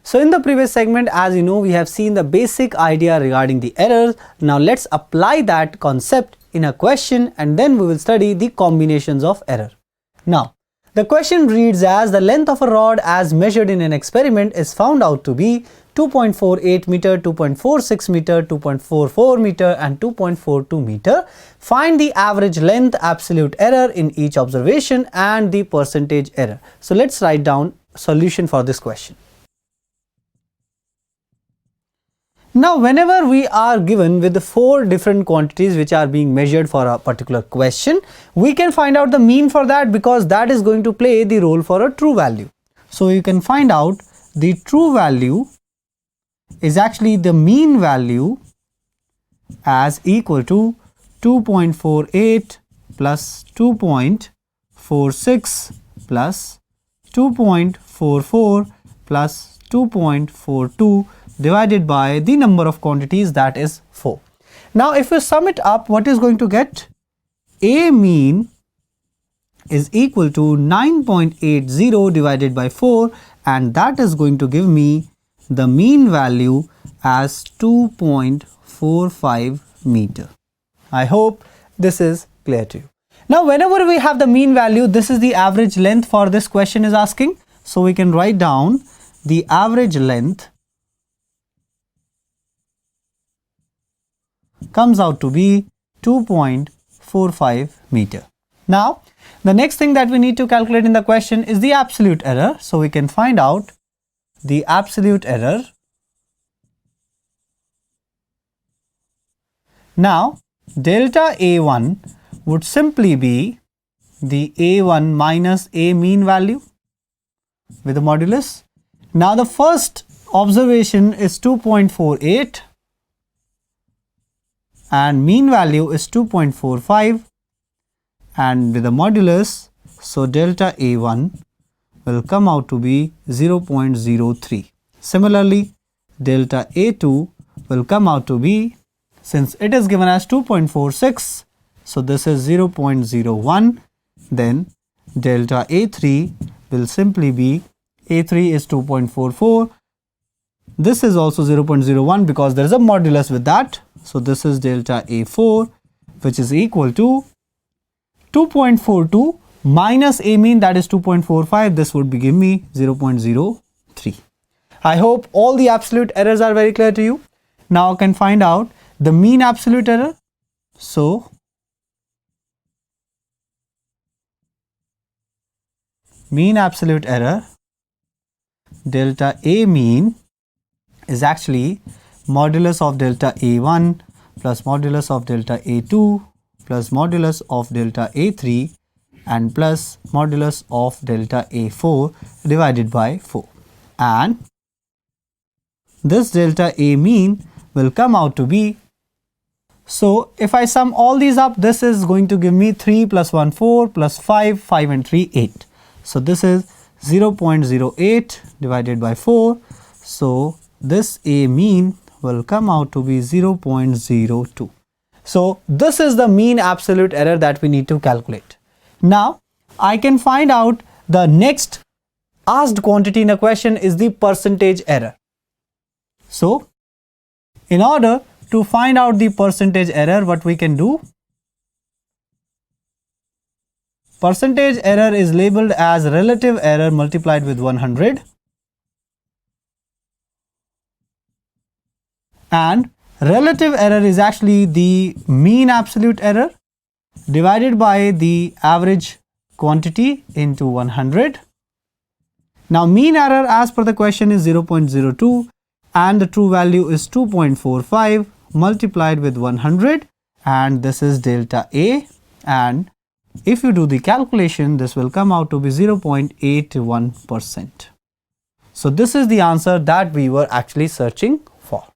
So in the previous segment, as you know, we have seen the basic idea regarding the errors. Now let's apply that concept in a question and then we will study the combinations of error. Now, the question reads as the length of a rod as measured in an experiment is found out to be 2.48 meter, 2.46 meter, 2.44 meter and 2.42 meter. Find the average length, absolute error in each observation and the percentage error. So let's write down solution for this question. Now, whenever we are given with the 4 different quantities which are being measured for a particular question, we can find out the mean for that because that is going to play the role for a true value. So you can find out the true value is actually the mean value as equal to 2.48 plus 2.46 plus 2.44 plus 2.42 divided by the number of quantities, that is 4. Now if we sum it up, what is going to get? A mean is equal to 9.80 divided by 4 and that is going to give me the mean value as 2.45 meter. I hope this is clear to you. Now whenever we have the mean value, this is the average length for this question is asking. So we can write down the average length comes out to be 2.45 meter. Now the next thing that we need to calculate in the question is the absolute error. So we can find out the absolute error. Now delta A1 would simply be the A1 minus A mean value with the modulus. Now the first observation is 2.48 and mean value is 2.45 and with the modulus, so delta A1 will come out to be 0.03. Similarly, delta A2 will come out to be, since it is given as 2.46, so this is 0.01, then delta A3 will simply be, A3 is 2.44, this is also 0.01 because there is a modulus with that, so this is delta A4 which is equal to 2.42 minus A mean, that is 2.45, this would be give me 0.03. I hope all the absolute errors are very clear to you. Now I can find out the mean absolute error. So mean absolute error, delta A mean is actually modulus of delta A1 plus modulus of delta A2 plus modulus of delta A3 and plus modulus of delta A4 divided by 4, and this delta A mean will come out to be, so if I sum all these up, this is going to give me 3 plus 1 4 plus 5 5 and 3 8. So this is 0.08 divided by 4. So this A mean will come out to be 0.02. So this is the mean absolute error that we need to calculate. Now I can find out the next asked quantity in a question is the percentage error. So in order to find out the percentage error, what we can do? Percentage error is labeled as relative error multiplied with 100 and relative error is actually the mean absolute error divided by the average quantity into 100. Now mean error as per the question is 0.02 and the true value is 2.45 multiplied with 100 and this is delta A, and if you do the calculation this will come out to be 0.81%. So this is the answer that we were actually searching for.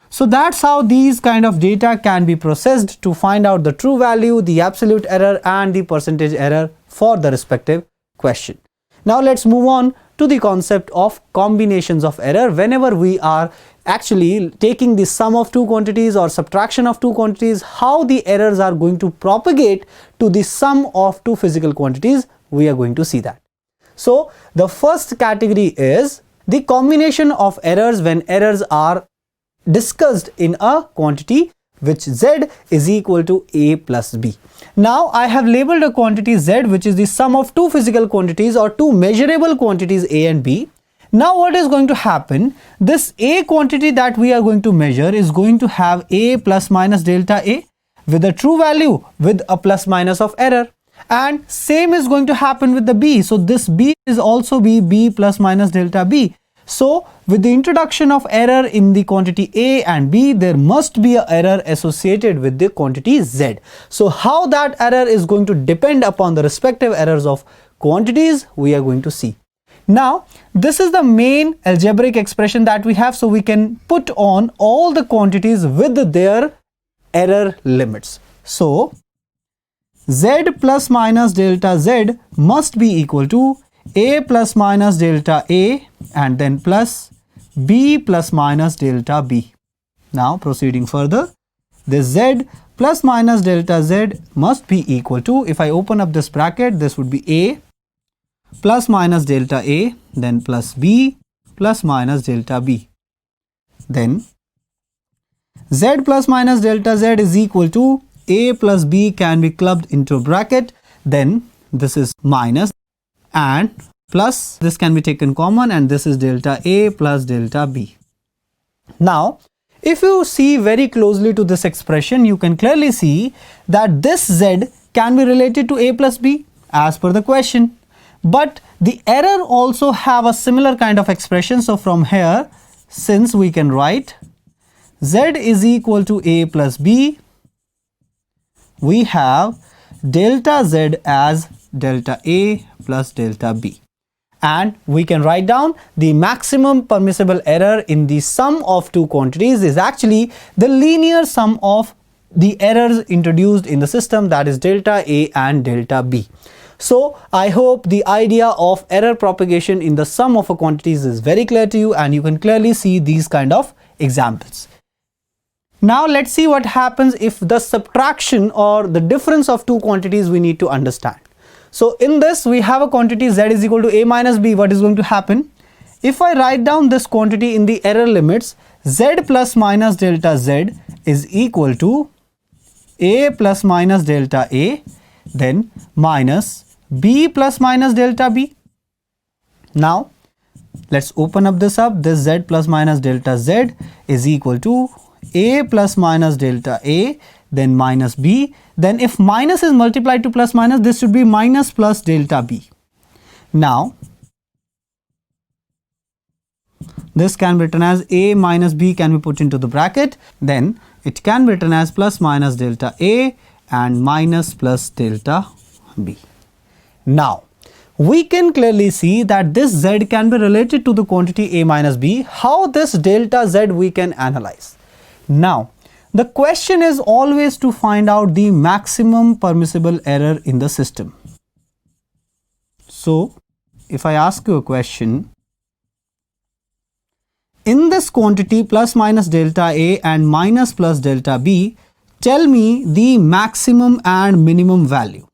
So that's how these kind of data can be processed to find out the true value, the absolute error and the percentage error for the respective question. Now let's move on to the concept of combinations of error. Whenever we are actually taking the sum of two quantities or subtraction of two quantities, how the errors are going to propagate to the sum of two physical quantities, we are going to see that. So the first category is the combination of errors when errors are discussed in a quantity which z is equal to a plus b. Now I have labeled a quantity z, which is the sum of two physical quantities or two measurable quantities a and b. Now what is going to happen? This a quantity that we are going to measure is going to have a plus minus delta a with a true value with a plus minus of error, and same is going to happen with the b. So this b is also b plus minus delta b. So with the introduction of error in the quantity a and b, there must be an error associated with the quantity z. So how that error is going to depend upon the respective errors of quantities, we are going to see. Now this is the main algebraic expression that we have, so we can put on all the quantities with their error limits. So z plus minus delta z must be equal to a plus minus delta a and then plus b plus minus delta b. Now proceeding further, this z plus minus delta z must be equal to, if I open up this bracket, this would be a plus minus delta a, then plus b plus minus delta b. Then z plus minus delta z is equal to a plus b can be clubbed into a bracket, then this is minus and plus this can be taken common, and this is delta a plus delta b. Now if you see very closely to this expression, you can clearly see that this z can be related to a plus b as per the question, but the error also have a similar kind of expression. So from here, since we can write z is equal to a plus b, we have delta z as delta a plus delta b, and we can write down the maximum permissible error in the sum of two quantities is actually the linear sum of the errors introduced in the system, that is delta a and delta b. So I hope the idea of error propagation in the sum of a quantities is very clear to you, and you can clearly see these kind of examples. Now let's see what happens if the subtraction or the difference of two quantities we need to understand. So in this we have a quantity z is equal to a minus b. What is going to happen? If I write down this quantity in the error limits, z plus minus delta z is equal to a plus minus delta a, then minus b plus minus delta b. Now let's open up this up. This z plus minus delta z is equal to a plus minus delta a, then minus b. Then if minus is multiplied to plus minus, this should be minus plus delta b. Now this can be written as a minus b can be put into the bracket, then it can be written as plus minus delta a and minus plus delta b. Now we can clearly see that this z can be related to the quantity a minus b. How this delta z we can analyze? Now the question is always to find out the maximum permissible error in the system. So if I ask you a question, in this quantity plus minus delta a and minus plus delta b, tell me the maximum and minimum value.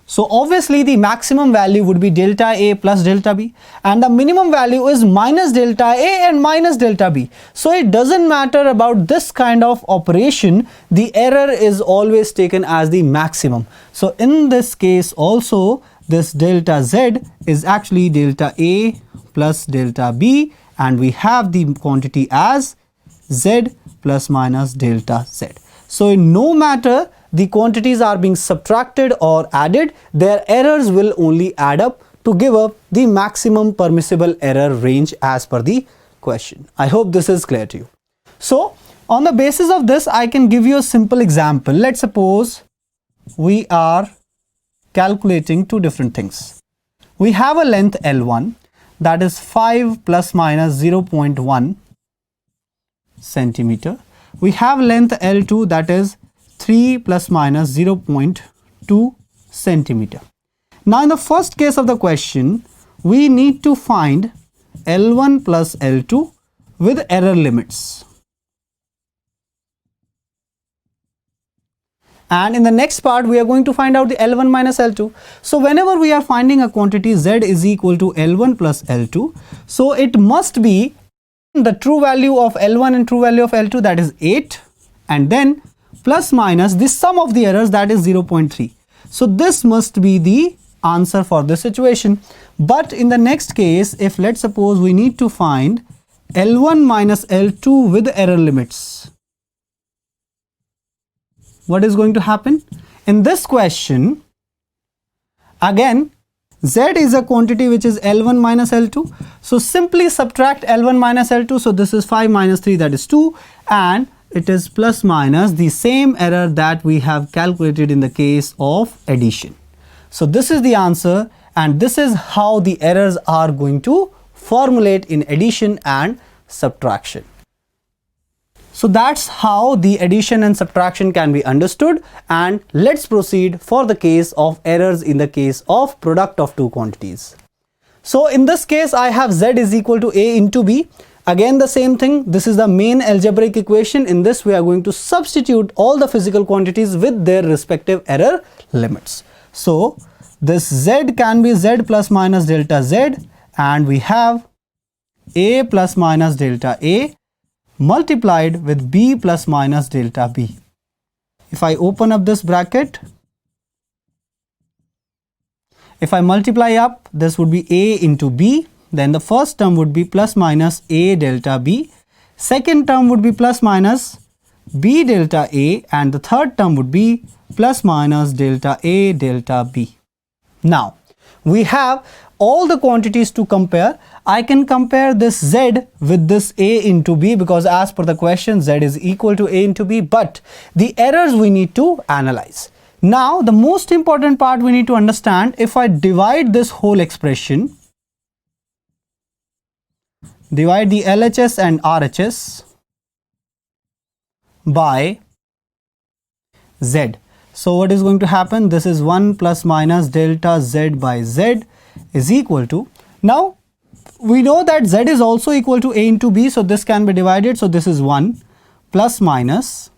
So obviously the maximum value would be delta a plus delta b, and the minimum value is minus delta a and minus delta b. So it doesn't matter about this kind of operation, the error is always taken as the maximum. So in this case also, this delta z is actually delta a plus delta b, and we have the quantity as z plus minus delta z. So no matter the quantities are being subtracted or added, their errors will only add up to give up the maximum permissible error range as per the question. I hope this is clear to you. So on the basis of this, I can give you a simple example. Let's suppose we are calculating two different things. We have a length L1 that is 5 plus minus 0.1 centimeter. We have length L2 that is 3 plus minus 0.2 centimeter. Now in the first case of the question, we need to find L1 plus L2 with error limits. And in the next part, we are going to find out the L1 minus L2. So whenever we are finding a quantity Z is equal to L1 plus L2, so it must be the true value of L1 and true value of L2, that is 8, and then plus minus the sum of the errors, that is 0.3. So this must be the answer for this situation. But in the next case, if let's suppose we need to find L1 minus L2 with error limits, what is going to happen? In this question, again, Z is a quantity which is L1 minus L2. So simply subtract L1 minus L2. So this is 5 minus 3, that is 2. And it is plus minus the same error that we have calculated in the case of addition. So this is the answer, and this is how the errors are going to formulate in addition and subtraction. So that's how the addition and subtraction can be understood, and let's proceed for the case of errors in the case of product of two quantities. So in this case, I have Z is equal to A into B. Again the same thing, this is the main algebraic equation. In this we are going to substitute all the physical quantities with their respective error limits. So this Z can be Z plus minus delta Z, and we have A plus minus delta A multiplied with B plus minus delta B. If I open up this bracket, if I multiply up, this would be A into B. Then the first term would be plus minus A delta B. Second term would be plus minus B delta A. And the third term would be plus minus delta A delta B. Now, we have all the quantities to compare. I can compare this Z with this A into B, because as per the question, Z is equal to A into B. But the errors we need to analyze. Now, the most important part we need to understand, if I divide this whole expression, divide the LHS and RHS by Z. So what is going to happen? This is 1 plus minus delta Z by Z is equal to, now we know that Z is also equal to A into B, so this can be divided. So this is 1 plus minus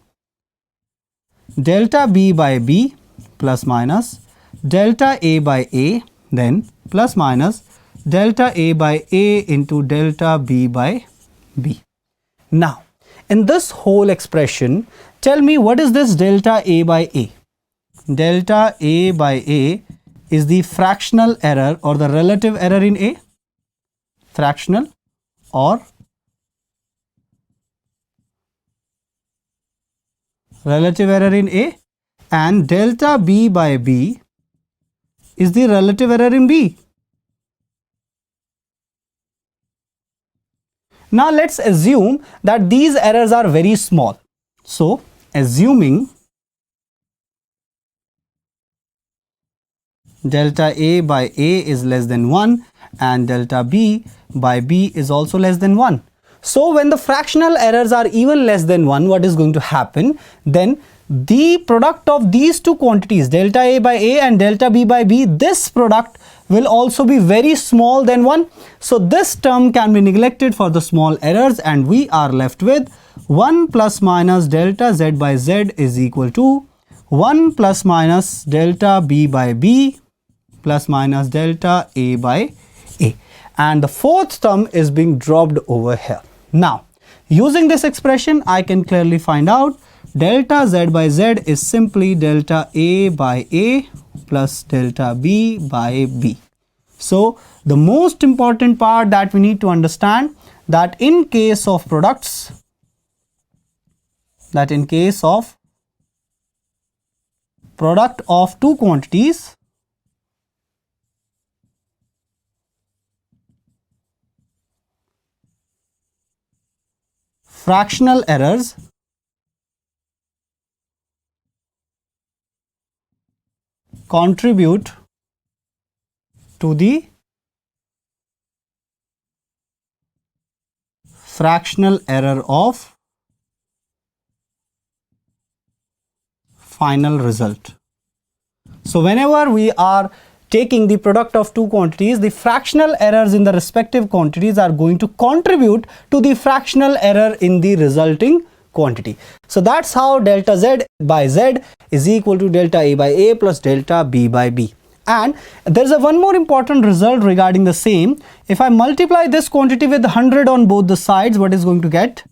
delta B by B plus minus delta A by A, then plus minus delta A by A into delta B by B. Now, in this whole expression, tell me what is this delta A by A? Delta A by A is the fractional error or the relative error in A. Fractional or relative error in A, and delta B by B is the relative error in B. Now let's assume that these errors are very small. So assuming delta A by A is less than 1 and delta B by B is also less than 1. So when the fractional errors are even less than 1, what is going to happen? Then the product of these two quantities, delta A by A and delta B by B, this product will also be very small than 1. So this term can be neglected for the small errors, and we are left with 1 plus minus delta Z by Z is equal to 1 plus minus delta B by B plus minus delta A by A. And the fourth term is being dropped over here. Now, using this expression, I can clearly find out delta Z by Z is simply delta A by A plus delta B by B. So, the most important part that we need to understand, that in case of products, that in case of product of two quantities, fractional errors contribute to the fractional error of final result. So whenever we are taking the product of two quantities, the fractional errors in the respective quantities are going to contribute to the fractional error in the resulting quantity. So that's how delta Z by Z is equal to delta A by A plus delta B by B. And there's one more important result regarding the same. If I multiply this quantity with 100 on both the sides, what is going to get?